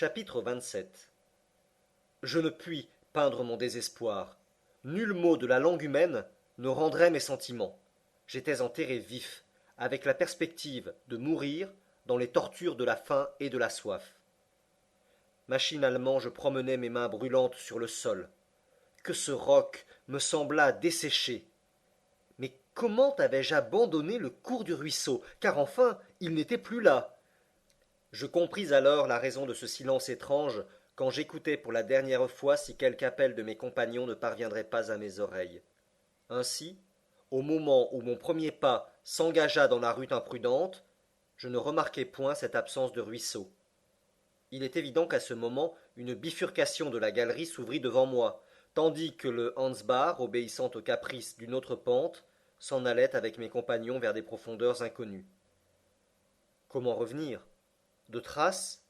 Chapitre 27. Je ne puis peindre mon désespoir. Nul mot de la langue humaine ne rendrait mes sentiments. J'étais enterré vif, avec la perspective de mourir dans les tortures de la faim et de la soif. Machinalement je promenais mes mains brûlantes sur le sol. Que ce roc me sembla desséché. Mais comment avais-je abandonné le cours du ruisseau, car enfin il n'était plus là. Je compris alors la raison de ce silence étrange quand j'écoutais pour la dernière fois si quelque appel de mes compagnons ne parviendrait pas à mes oreilles. Ainsi, au moment où mon premier pas s'engagea dans la rue imprudente, je ne remarquai point cette absence de ruisseau. Il est évident qu'à ce moment une bifurcation de la galerie s'ouvrit devant moi, tandis que le Hansbach, obéissant aux caprices d'une autre pente, s'en allait avec mes compagnons vers des profondeurs inconnues. Comment revenir? De traces?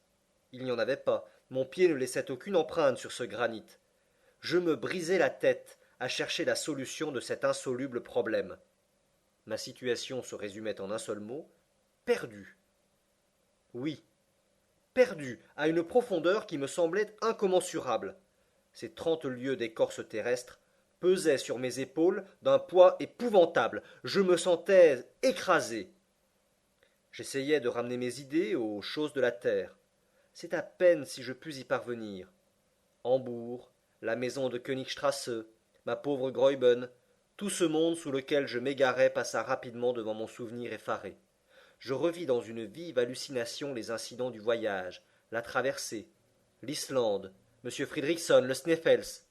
Il n'y en avait pas. Mon pied ne laissait aucune empreinte sur ce granit. Je me brisais la tête à chercher la solution de cet insoluble problème. Ma situation se résumait en un seul mot: perdu. Oui, perdu, à une profondeur qui me semblait incommensurable. Ces 30 lieues d'écorce terrestre pesaient sur mes épaules d'un poids épouvantable. Je me sentais écrasé. J'essayais de ramener mes idées aux choses de la terre. C'est à peine si je pus y parvenir. Hambourg, la maison de Königstrasse, ma pauvre Graüben, tout ce monde sous lequel je m'égarais passa rapidement devant mon souvenir effaré. Je revis dans une vive hallucination les incidents du voyage, la traversée, l'Islande, M. Fridriksson, le Sneffels.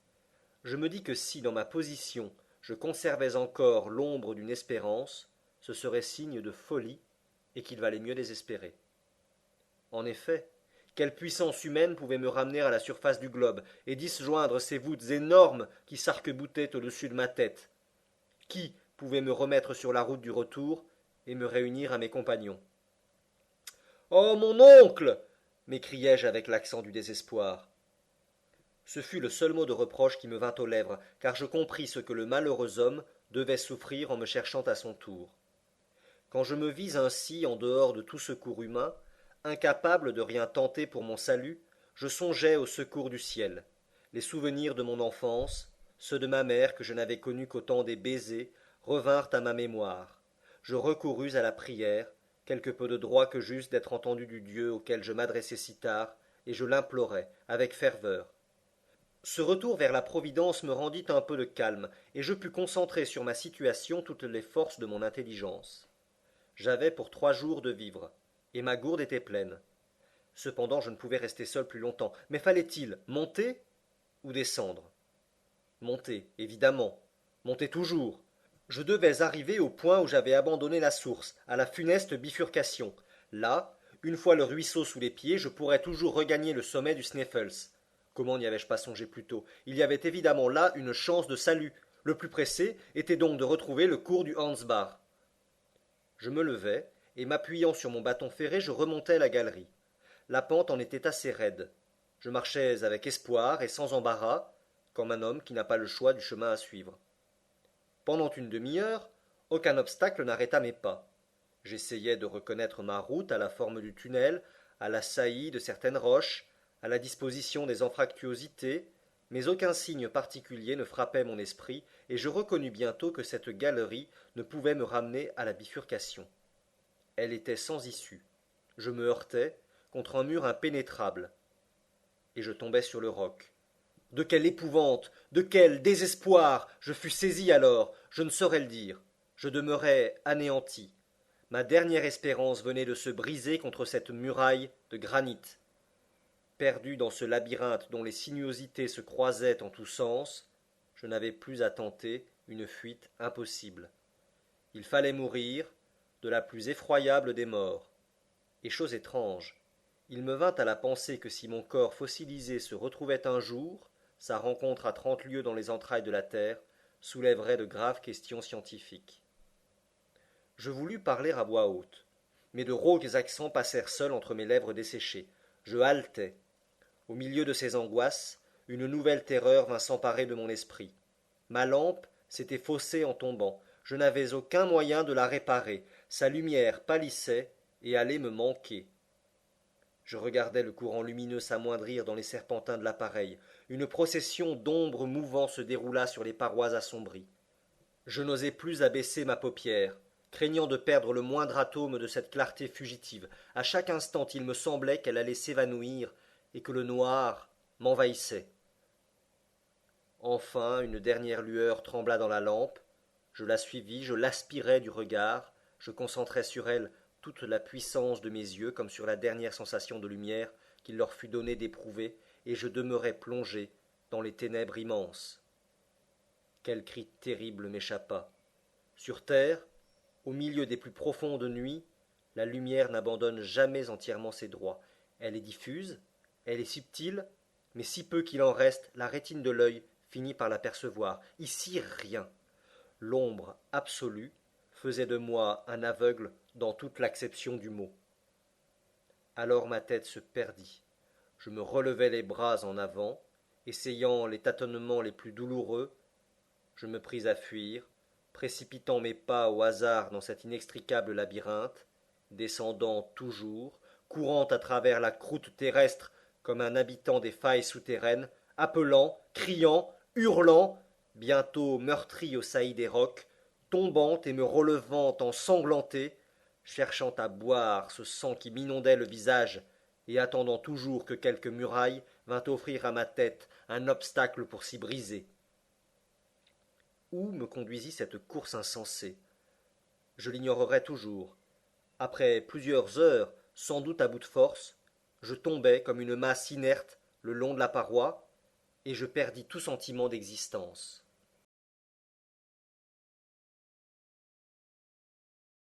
Je me dis que si, dans ma position, je conservais encore l'ombre d'une espérance, ce serait signe de folie, et qu'il valait mieux désespérer. En effet, quelle puissance humaine pouvait me ramener à la surface du globe et disjoindre ces voûtes énormes qui s'arc-boutaient au-dessus de ma tête? Qui pouvait me remettre sur la route du retour et me réunir à mes compagnons? Oh, mon oncle! M'écriai-je avec l'accent du désespoir. Ce fut le seul mot de reproche qui me vint aux lèvres, car je compris ce que le malheureux homme devait souffrir en me cherchant à son tour. Quand je me vis ainsi en dehors de tout secours humain, incapable de rien tenter pour mon salut, je songeais au secours du ciel. Les souvenirs de mon enfance, ceux de ma mère que je n'avais connus qu'au temps des baisers, revinrent à ma mémoire. Je recourus à la prière, quelque peu de droit que j'eusse d'être entendu du Dieu auquel je m'adressais si tard, et je l'implorai avec ferveur. Ce retour vers la Providence me rendit un peu de calme, et je pus concentrer sur ma situation toutes les forces de mon intelligence. J'avais pour 3 jours de vivres, et ma gourde était pleine. Cependant, je ne pouvais rester seul plus longtemps. Mais fallait-il monter ou descendre? Monter, évidemment. Monter toujours. Je devais arriver au point où j'avais abandonné la source, à la funeste bifurcation. Là, une fois le ruisseau sous les pieds, je pourrais toujours regagner le sommet du Sneffels. Comment n'y avais-je pas songé plus tôt? Il y avait évidemment là une chance de salut. Le plus pressé était donc de retrouver le cours du Hansbach. Je me levai, et m'appuyant sur mon bâton ferré, je remontai la galerie. La pente en était assez raide. Je marchais avec espoir et sans embarras, comme un homme qui n'a pas le choix du chemin à suivre. Pendant une demi-heure, aucun obstacle n'arrêta mes pas. J'essayais de reconnaître ma route à la forme du tunnel, à la saillie de certaines roches, à la disposition des anfractuosités, mais aucun signe particulier ne frappait mon esprit, et je reconnus bientôt que cette galerie ne pouvait me ramener à la bifurcation. Elle était sans issue. Je me heurtais contre un mur impénétrable, et je tombai sur le roc. De quelle épouvante, de quel désespoir je fus saisi alors, je ne saurais le dire. Je demeurais anéanti. Ma dernière espérance venait de se briser contre cette muraille de granit. Perdu dans ce labyrinthe dont les sinuosités se croisaient en tous sens, je n'avais plus à tenter une fuite impossible. Il fallait mourir de la plus effroyable des morts. Et chose étrange, il me vint à la pensée que si mon corps fossilisé se retrouvait un jour, sa rencontre à 30 lieues dans les entrailles de la terre soulèverait de graves questions scientifiques. Je voulus parler à voix haute, mais de rauques accents passèrent seuls entre mes lèvres desséchées. Je haletais. Au milieu de ces angoisses, une nouvelle terreur vint s'emparer de mon esprit. Ma lampe s'était faussée en tombant. Je n'avais aucun moyen de la réparer. Sa lumière pâlissait et allait me manquer. Je regardais le courant lumineux s'amoindrir dans les serpentins de l'appareil. Une procession d'ombres mouvant se déroula sur les parois assombries. Je n'osais plus abaisser ma paupière, craignant de perdre le moindre atome de cette clarté fugitive. À chaque instant il me semblait qu'elle allait s'évanouir et que le noir m'envahissait. Enfin une dernière lueur trembla dans la lampe. Je la suivis, je l'aspirai du regard, je concentrai sur elle toute la puissance de mes yeux, comme sur la dernière sensation de lumière qu'il leur fut donné d'éprouver, et je demeurai plongé dans les ténèbres immenses. Quel cri terrible m'échappa. Sur terre, au milieu des plus profondes nuits, la lumière n'abandonne jamais entièrement ses droits. Elle est diffuse, elle est subtile, mais si peu qu'il en reste, la rétine de l'œil finit par l'apercevoir. Ici rien. L'ombre absolue faisait de moi un aveugle dans toute l'acception du mot. Alors ma tête se perdit. Je me relevai les bras en avant, essayant les tâtonnements les plus douloureux. Je me pris à fuir, précipitant mes pas au hasard dans cet inextricable labyrinthe, descendant toujours, courant à travers la croûte terrestre comme un habitant des failles souterraines, appelant, criant, hurlant, bientôt meurtri au saillie des rocs, tombant et me relevant ensanglanté, cherchant à boire ce sang qui m'inondait le visage, et attendant toujours que quelque muraille vînt offrir à ma tête un obstacle pour s'y briser. Où me conduisit cette course insensée? Je l'ignorerai toujours. Après plusieurs heures, sans doute à bout de force, je tombai comme une masse inerte le long de la paroi, et je perdis tout sentiment d'existence.